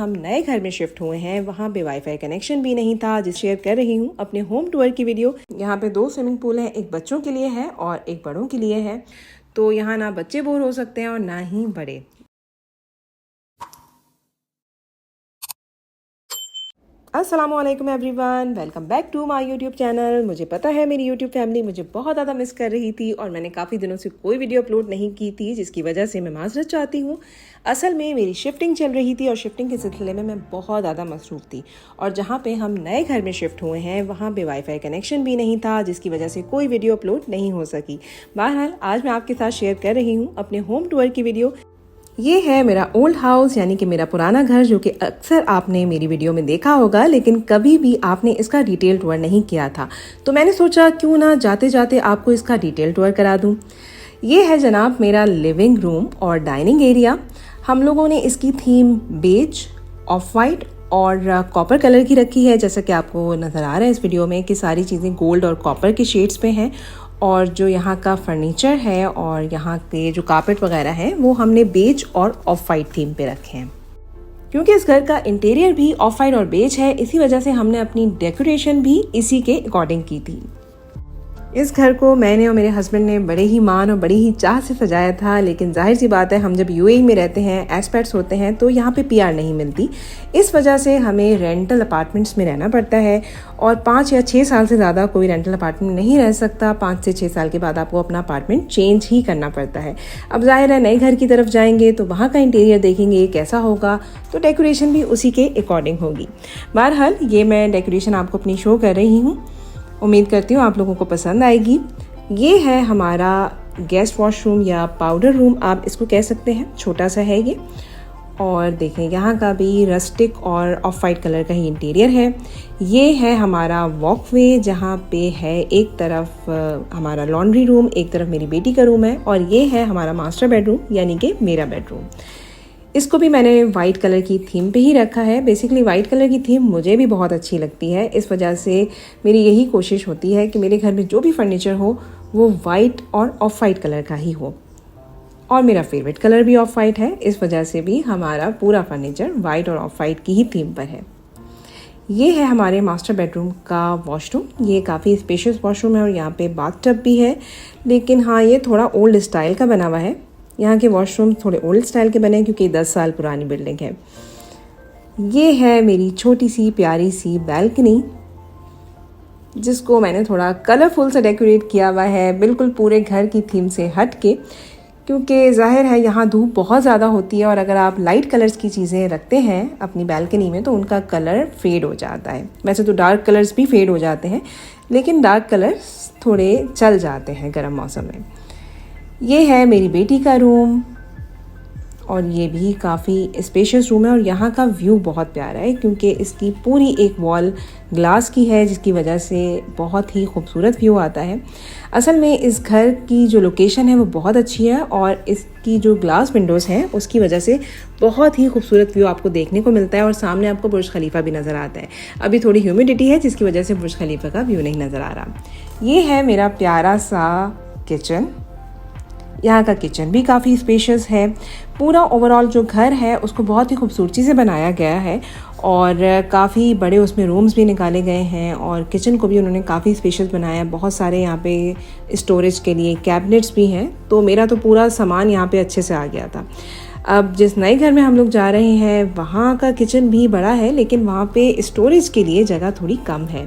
हम नए घर में शिफ्ट हुए हैं, वहाँ पे वाईफाई कनेक्शन भी नहीं था, जिस शेयर कर रही हूँ अपने होम टूर की वीडियो। यहाँ पे 2 स्विमिंग पूल हैं, एक बच्चों के लिए है और एक बड़ों के लिए है। तो यहाँ ना बच्चे बोर हो सकते हैं और ना ही बड़े। अस्सलामुअलैकुम everyone, welcome back to my YouTube channel. मुझे पता है मेरी यूट्यूब फैमिली मुझे बहुत ज़्यादा मिस कर रही थी और मैंने काफ़ी दिनों से कोई वीडियो अपलोड नहीं की थी, जिसकी वजह से मैं माजरत चाहती हूँ। असल में मेरी शिफ्टिंग चल रही थी और शिफ्टिंग के सिलसिले में मैं बहुत ज़्यादा मसरूफ़ थी। और जहाँ पे हम नए घर में शिफ्ट हुए हैं, वहाँ पे वाईफाई कनेक्शन भी नहीं था, जिसकी वजह से कोई वीडियो अपलोड नहीं हो सकी। बहरहाल आज मैं आपके साथ शेयर कर रही हूँ अपने होम टूर की वीडियो। ये है मेरा ओल्ड हाउस, यानी कि मेरा पुराना घर, जो कि अक्सर आपने मेरी वीडियो में देखा होगा, लेकिन कभी भी आपने इसका डिटेल टूर नहीं किया था। तो मैंने सोचा क्यों ना जाते जाते आपको इसका डिटेल टूर करा दूं। ये है जनाब मेरा लिविंग रूम और डाइनिंग एरिया। हम लोगों ने इसकी थीम बेज, ऑफ वाइट और कॉपर कलर की रखी है। जैसा कि आपको नज़र आ रहा है इस वीडियो में कि सारी चीज़ें गोल्ड और कॉपर के शेड्स पे हैं। और जो यहाँ का फर्नीचर है और यहाँ के जो कारपेट वगैरह हैं वो हमने बेज और ऑफ वाइट थीम पे रखे हैं। क्योंकि इस घर का इंटीरियर भी ऑफ वाइट और बेज है, इसी वजह से हमने अपनी डेकोरेशन भी इसी के अकॉर्डिंग की थी। इस घर को मैंने और मेरे हस्बैंड ने बड़े ही मान और बड़ी ही चाह से सजाया था, लेकिन जाहिर सी बात है हम जब यूएई में रहते हैं, एक्सपर्ट्स होते हैं, तो यहाँ पे पीआर नहीं मिलती। इस वजह से हमें रेंटल अपार्टमेंट्स में रहना पड़ता है और 5 या 6 साल से ज़्यादा कोई रेंटल अपार्टमेंट नहीं रह सकता। 5 से 6 साल के बाद आपको अपना अपार्टमेंट चेंज ही करना पड़ता है। अब जाहिर है नए घर की तरफ जाएंगे तो वहाँ का इंटीरियर देखेंगे कैसा होगा, तो डेकोरेशन भी उसी के अकॉर्डिंग होगी। बहरहाल ये मैं डेकोरेशन आपको अपनी शो कर रही हूँ, उम्मीद करती हूँ आप लोगों को पसंद आएगी। ये है हमारा गेस्ट वॉशरूम या पाउडर रूम आप इसको कह सकते हैं, छोटा सा है ये। और देखें यहाँ का भी रस्टिक और ऑफ वाइट कलर का ही इंटीरियर है। ये है हमारा वॉकवे, जहाँ पे है एक तरफ हमारा लॉन्ड्री रूम, एक तरफ मेरी बेटी का रूम है, और ये है हमारा मास्टर बेडरूम यानी कि मेरा बेडरूम। इसको भी मैंने वाइट कलर की थीम पे ही रखा है। बेसिकली वाइट कलर की थीम मुझे भी बहुत अच्छी लगती है, इस वजह से मेरी यही कोशिश होती है कि मेरे घर में जो भी फर्नीचर हो वो वाइट और ऑफ वाइट कलर का ही हो। और मेरा फेवरेट कलर भी ऑफ वाइट है, इस वजह से भी हमारा पूरा फर्नीचर वाइट और ऑफ वाइट की ही थीम पर है। ये है हमारे मास्टर बेडरूम का वॉशरूम। ये काफ़ी स्पेशियस वॉशरूम है और यहाँ पे बाथटब भी है, लेकिन हाँ ये थोड़ा ओल्ड स्टाइल का बना हुआ है। यहाँ के वॉशरूम थोड़े ओल्ड स्टाइल के बने हैं क्योंकि 10 साल पुरानी बिल्डिंग है। ये है मेरी छोटी सी प्यारी सी बैल्कनी, जिसको मैंने थोड़ा कलरफुल से डेकोरेट किया हुआ है, बिल्कुल पूरे घर की थीम से हट के, क्योंकि जाहिर है यहाँ धूप बहुत ज़्यादा होती है और अगर आप लाइट कलर्स की चीज़ें रखते हैं अपनी बैल्कनी में तो उनका कलर फेड हो जाता है। वैसे तो डार्क कलर्स भी फेड हो जाते हैं, लेकिन डार्क कलर्स थोड़े चल जाते हैं गर्म मौसम में। ये है मेरी बेटी का रूम और ये भी काफ़ी स्पेशियस रूम है और यहाँ का व्यू बहुत प्यारा है क्योंकि इसकी पूरी एक वॉल ग्लास की है, जिसकी वजह से बहुत ही खूबसूरत व्यू आता है। असल में इस घर की जो लोकेशन है वो बहुत अच्छी है और इसकी जो ग्लास विंडोज़ हैं उसकी वजह से बहुत ही खूबसूरत व्यू आपको देखने को मिलता है और सामने आपको बुर्ज खलीफा भी नज़र आता है। अभी थोड़ी ह्यूमिडिटी है जिसकी वजह से बुर्ज खलीफा का व्यू नहीं नज़र आ रहा। ये है मेरा प्यारा सा किचन। यहाँ का किचन भी काफ़ी स्पेशियस है। पूरा ओवरऑल जो घर है उसको बहुत ही खूबसूरती से बनाया गया है और काफ़ी बड़े उसमें रूम्स भी निकाले गए हैं और किचन को भी उन्होंने काफ़ी स्पेशियस बनाया है। बहुत सारे यहाँ पे स्टोरेज के लिए कैबिनेट्स भी हैं, तो मेरा तो पूरा सामान यहाँ पे अच्छे से आ गया था। अब जिस नए घर में हम लोग जा रहे हैं वहाँ का किचन भी बड़ा है, लेकिन वहाँ पे स्टोरेज के लिए जगह थोड़ी कम है।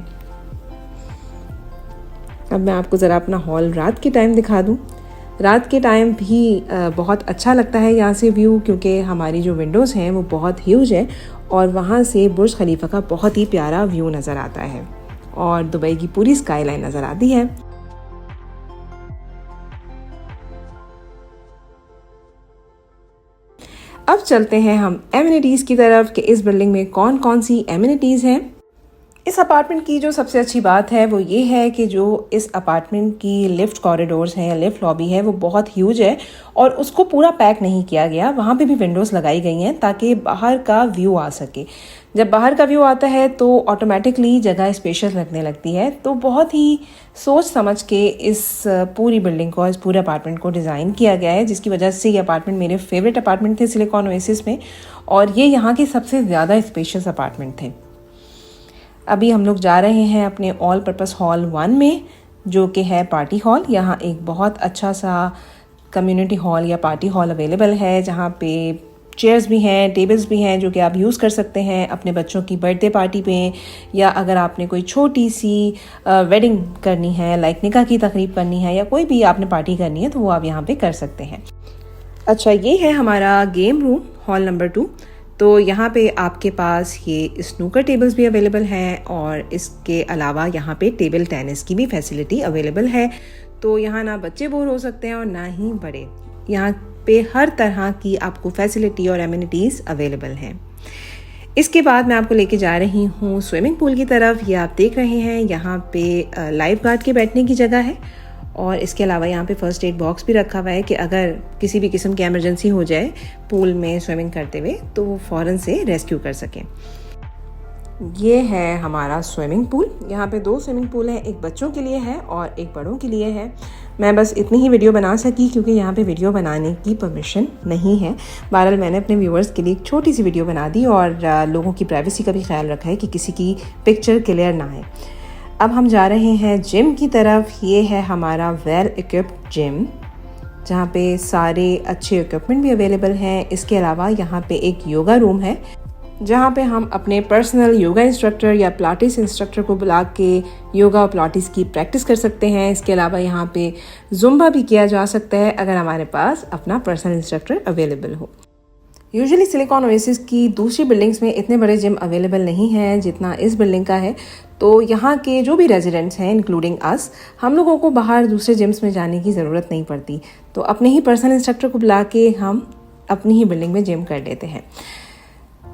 अब मैं आपको ज़रा अपना हॉल रात के टाइम दिखा दूँ। रात के टाइम भी बहुत अच्छा लगता है यहाँ से व्यू, क्योंकि हमारी जो विंडोज़ हैं वो बहुत ह्यूज है और वहाँ से बुर्ज खलीफा का बहुत ही प्यारा व्यू नज़र आता है और दुबई की पूरी स्काई लाइन नज़र आती है। अब चलते हैं हम एमिनिटीज़ की तरफ कि इस बिल्डिंग में कौन कौन सी एमिनिटीज़ हैं। इस अपार्टमेंट की जो सबसे अच्छी बात है वो ये है कि जो इस अपार्टमेंट की लिफ्ट कॉरिडोर्स हैं या लिफ्ट लॉबी है वो बहुत ह्यूज है और उसको पूरा पैक नहीं किया गया। वहाँ पे भी विंडोज़ लगाई गई हैं ताकि बाहर का व्यू आ सके। जब बाहर का व्यू आता है तो ऑटोमेटिकली जगह स्पेशियस लगने लगती है। तो बहुत ही सोच समझ के इस पूरी बिल्डिंग को, इस पूरे अपार्टमेंट को डिज़ाइन किया गया है, जिसकी वजह से ये अपार्टमेंट मेरे फेवरेट अपार्टमेंट थे सिलिकॉन ओएसिस में, और ये यहाँ के सबसे ज़्यादा स्पेशियस अपार्टमेंट थे। अभी हम लोग जा रहे हैं अपने ऑल पर्पस हॉल 1 में, जो कि है पार्टी हॉल। यहाँ एक बहुत अच्छा सा कम्युनिटी हॉल या पार्टी हॉल अवेलेबल है, जहाँ पे चेयर्स भी हैं, टेबल्स भी हैं, जो कि आप यूज़ कर सकते हैं अपने बच्चों की बर्थडे पार्टी पे, या अगर आपने कोई छोटी सी वेडिंग करनी है, लाइक निकाह की तकरीब करनी है, या कोई भी आपने पार्टी करनी है तो वो आप यहाँ पे कर सकते हैं। अच्छा, ये है हमारा गेम रूम, हॉल नंबर 2। तो यहाँ पे आपके पास ये स्नूकर टेबल्स भी अवेलेबल हैं और इसके अलावा यहाँ पे टेबल टेनिस की भी फैसिलिटी अवेलेबल है। तो यहाँ ना बच्चे बोर हो सकते हैं और ना ही बड़े। यहाँ पे हर तरह की आपको फैसिलिटी और एमिनिटीज़ अवेलेबल हैं। इसके बाद मैं आपको लेके जा रही हूँ स्विमिंग पूल की तरफ। ये आप देख रहे हैं, यहाँ पे लाइफ गार्ड के बैठने की जगह है और इसके अलावा यहाँ पे फर्स्ट एड बॉक्स भी रखा हुआ है कि अगर किसी भी किस्म की इमरजेंसी हो जाए पूल में स्विमिंग करते हुए तो वो फ़ौरन से रेस्क्यू कर सकें। ये है हमारा स्विमिंग पूल। यहाँ पे 2 स्विमिंग पूल हैं, एक बच्चों के लिए है और एक बड़ों के लिए है। मैं बस इतनी ही वीडियो बना सकी क्योंकि यहाँ पे वीडियो बनाने की परमिशन नहीं है। बहरहाल मैंने अपने व्यूअर्स के लिए एक छोटी सी वीडियो बना दी और लोगों की प्राइवेसी का भी ख्याल रखा है कि किसी की पिक्चर क्लियर ना आए। अब हम जा रहे हैं जिम की तरफ। ये है हमारा वेल इक्विप्ड जिम, जहाँ पे सारे अच्छे इक्विपमेंट भी अवेलेबल हैं। इसके अलावा यहाँ पे एक योगा रूम है, जहाँ पे हम अपने पर्सनल योगा इंस्ट्रक्टर या पिलाटिस इंस्ट्रक्टर को बुला के योगा और पिलाटिस की प्रैक्टिस कर सकते हैं। इसके अलावा यहाँ पे जुम्बा भी किया जा सकता है अगर हमारे पास अपना पर्सनल इंस्ट्रक्टर अवेलेबल हो। यूजुअली सिलिकॉन ओएसिस की दूसरी बिल्डिंग्स में इतने बड़े जिम अवेलेबल नहीं हैं जितना इस बिल्डिंग का है। तो यहाँ के जो भी रेजिडेंट्स हैं इंक्लूडिंग अस, हम लोगों को बाहर दूसरे जिम्स में जाने की ज़रूरत नहीं पड़ती। तो अपने ही पर्सनल इंस्ट्रक्टर को बुला के हम अपनी ही बिल्डिंग में जिम कर लेते हैं।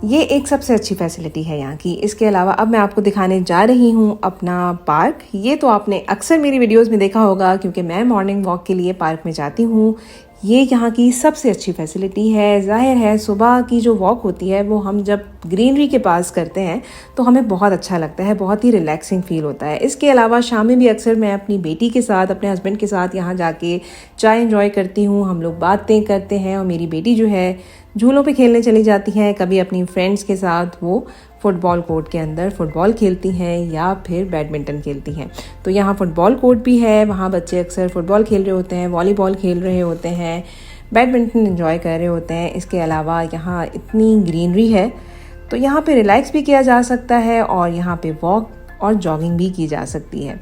ये एक सबसे अच्छी फैसिलिटी है यहाँ की। इसके अलावा अब मैं आपको दिखाने जा रही हूँ अपना पार्क। ये तो आपने अक्सर मेरी वीडियोस में देखा होगा क्योंकि मैं मॉर्निंग वॉक के लिए पार्क में जाती हूँ। ये यहाँ की सबसे अच्छी फैसिलिटी है। जाहिर है सुबह की जो वॉक होती है वो हम जब ग्रीनरी के पास करते हैं तो हमें बहुत अच्छा लगता है, बहुत ही रिलैक्सिंग फील होता है। इसके अलावा शाम में भी अक्सर मैं अपनी बेटी के साथ, अपने हस्बैंड के साथ यहाँ जाके चाय एंजॉय करती हूँ। हम लोग बातें करते हैं और मेरी बेटी जो है झूलों पे खेलने चली जाती हैं। कभी अपनी फ्रेंड्स के साथ वो फुटबॉल कोर्ट के अंदर फुटबॉल खेलती हैं या फिर बैडमिंटन खेलती हैं। तो यहाँ फुटबॉल कोर्ट भी है, वहाँ बच्चे अक्सर फुटबॉल खेल रहे होते हैं, वॉलीबॉल खेल रहे होते हैं, बैडमिंटन एंजॉय कर रहे होते हैं। इसके अलावा यहाँ इतनी ग्रीनरी है तो यहाँ पे रिलैक्स भी किया जा सकता है और यहाँ पे वॉक और जॉगिंग भी की जा सकती है।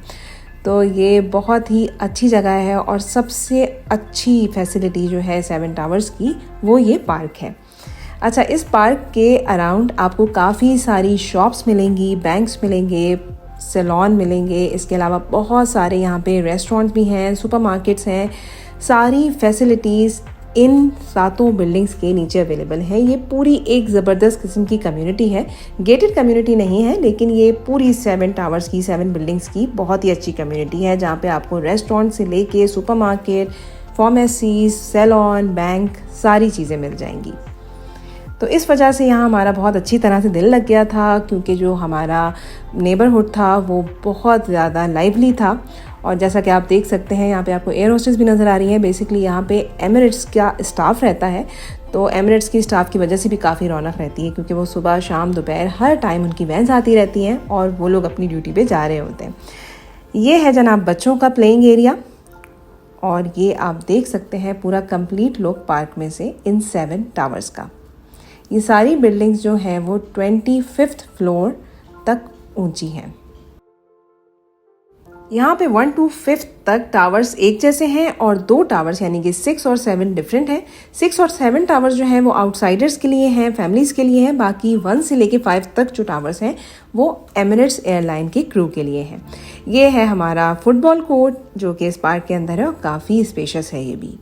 तो ये बहुत ही अच्छी जगह है और सबसे अच्छी फैसिलिटी जो है 7 टावर्स की वो ये पार्क है। अच्छा, इस पार्क के अराउंड आपको काफ़ी सारी शॉप्स मिलेंगी, बैंक्स मिलेंगे, सैलून मिलेंगे। इसके अलावा बहुत सारे यहाँ पे रेस्टोरेंट्स भी हैं, सुपरमार्केट्स हैं। सारी फैसिलिटीज़ इन 7 बिल्डिंग्स के नीचे अवेलेबल है। ये पूरी एक ज़बरदस्त किस्म की कम्युनिटी है। गेटेड कम्युनिटी नहीं है लेकिन ये पूरी 7 टावर्स की, 7 बिल्डिंग्स की बहुत ही अच्छी कम्युनिटी है, जहाँ पे आपको रेस्टोरेंट से लेके सुपरमार्केट, फार्मेसी, सैलून, बैंक, सारी चीज़ें मिल जाएंगी। तो इस वजह से यहाँ हमारा बहुत अच्छी तरह से दिल लग गया था क्योंकि जो हमारा नेबरहुड था वो बहुत ज़्यादा लाइवली था। और जैसा कि आप देख सकते हैं यहाँ पे आपको एयर होस्टेस भी नज़र आ रही है। बेसिकली यहाँ पे एमिरेट्स का स्टाफ रहता है, तो एमिरेट्स की स्टाफ की वजह से भी काफ़ी रौनक रहती है क्योंकि वो सुबह शाम दोपहर हर टाइम उनकी वैन्स आती रहती हैं और वो लोग अपनी ड्यूटी पे जा रहे होते हैं। ये है जनाब बच्चों का प्लेइंग एरिया और ये आप देख सकते हैं पूरा कंप्लीट लुक पार्क में से इन 7 टावर्स का। ये सारी बिल्डिंग्स जो हैं वो 25th फ्लोर तक ऊंची हैं। यहाँ पे 1 to 5 तक टावर्स एक जैसे हैं और 2 टावर्स यानी कि 6 और 7 डिफरेंट हैं। 6 और 7 टावर्स जो हैं वो आउटसाइडर्स के लिए हैं, फैमिलीज़ के लिए हैं। बाकी 1 से लेके 5 तक जो टावर्स हैं वो एमिरेट्स एयरलाइन के क्रू के लिए हैं। ये है हमारा फुटबॉल कोर्ट जो कि इस पार्क के अंदर है और काफ़ी स्पेशियस है ये भी।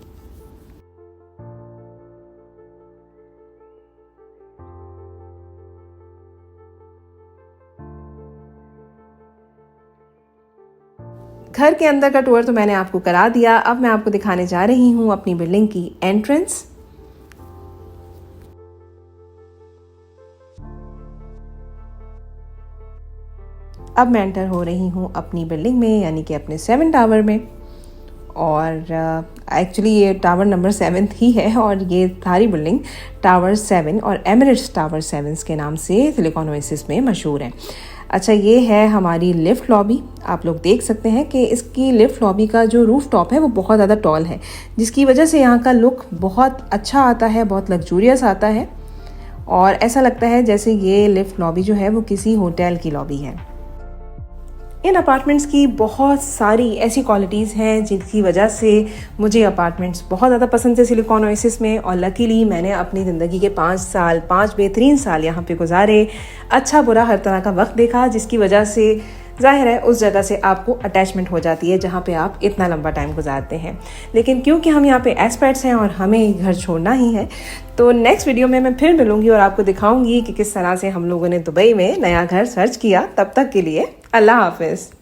घर के अंदर का टूर तो मैंने आपको करा दिया। अब मैं आपको दिखाने जा रही हूँ अपनी बिल्डिंग की एंट्रेंस। अब मैं एंटर हो रही हूँ अपनी बिल्डिंग में, यानी कि अपने 7 टावर में। और एक्चुअली ये टावर नंबर 7 ही है और ये सारी बिल्डिंग टावर 7 और एमिरेट्स टावर 7 के नाम से सिलिकॉन ओएसिस में मशहूर है। अच्छा, ये है हमारी लिफ्ट लॉबी। आप लोग देख सकते हैं कि इसकी लिफ्ट लॉबी का जो रूफ टॉप है वो बहुत ज़्यादा टॉल है, जिसकी वजह से यहाँ का लुक बहुत अच्छा आता है, बहुत लग्जूरियस आता है और ऐसा लगता है जैसे ये लिफ्ट लॉबी जो है वो किसी होटल की लॉबी है। इन अपार्टमेंट्स की बहुत सारी ऐसी क्वालिटीज़ हैं जिनकी वजह से मुझे अपार्टमेंट्स बहुत ज़्यादा पसंद थे सिलिकॉन ओएसिस में। और लकीली मैंने अपनी ज़िंदगी के 5 बेहतरीन साल यहाँ पे गुजारे, अच्छा बुरा हर तरह का वक्त देखा, जिसकी वजह से ज़ाहिर है उस जगह से आपको अटैचमेंट हो जाती है जहाँ पे आप इतना लंबा टाइम गुजारते हैं। लेकिन क्योंकि हम यहाँ पे एक्सपर्ट्स हैं और हमें घर छोड़ना ही है, तो नेक्स्ट वीडियो में मैं फिर मिलूँगी और आपको दिखाऊँगी कि किस तरह से हम लोगों ने दुबई में नया घर सर्च किया। तब तक के लिए अल्लाह हाफिज़।